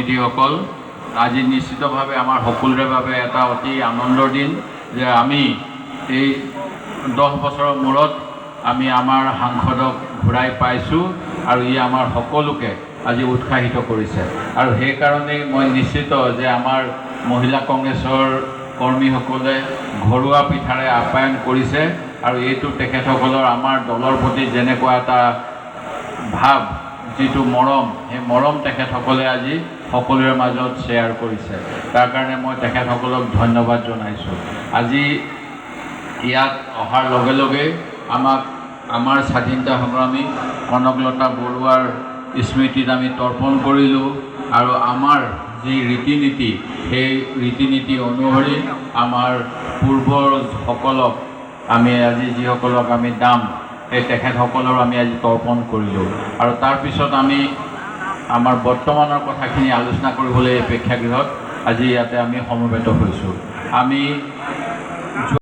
সতীৰ্থ-মিতিসকল, আজি নিশ্চিতভাৱে আমাৰ সকলোৰে বাবে এটা অতি আনন্দৰ দিন যে আমি এই 10 বছৰৰ মূৰত আমি আমাৰ সাংসদক ঘূৰাই পাইছোঁ আৰু ই আমাৰ সকলোকে আজি উৎসাহিত কৰিছে। আৰু সেইকাৰণেই মই নিশ্চিত যে আমাৰ মহিলা কংগ্ৰেছৰ কৰ্মীসকলে ঘৰুৱা পিঠাৰে আপ্যায়ন কৰিছে আৰু এইটো তেখেতসকলৰ আমাৰ দলৰ প্ৰতি যেনেকুৱা এটা ভাৱ, যিটো মৰম, সেই মৰম তেখেতসকলে আজি সকলোৰে মাজত শ্বেয়াৰ কৰিছে। তাৰ কাৰণে মই তেখেতসকলক ধন্যবাদ জনাইছোঁ। আজি ইয়াত অহাৰ লগে লগে আমাৰ স্বাধীনতা সংগ্ৰামী কনকলতা বৰুৱাৰ স্মৃতিত আমি তৰ্পণ কৰিলোঁ আৰু আমাৰ যি ৰীতি নীতি, সেই ৰীতি নীতি অনুসৰি আমাৰ পূৰ্বসকলক আমি আজি যিসকলক আমি দাম, সেই তেখেতসকলৰ আমি আজি তৰ্পণ কৰিলোঁ। আৰু তাৰপিছত আমি আমাৰ বৰ্তমানৰ কথাখিনি আলোচনা কৰিবলৈ এই প্ৰেক্ষাগৃহত আজি ইয়াতে আমি সমবেত হৈছোঁ। আমি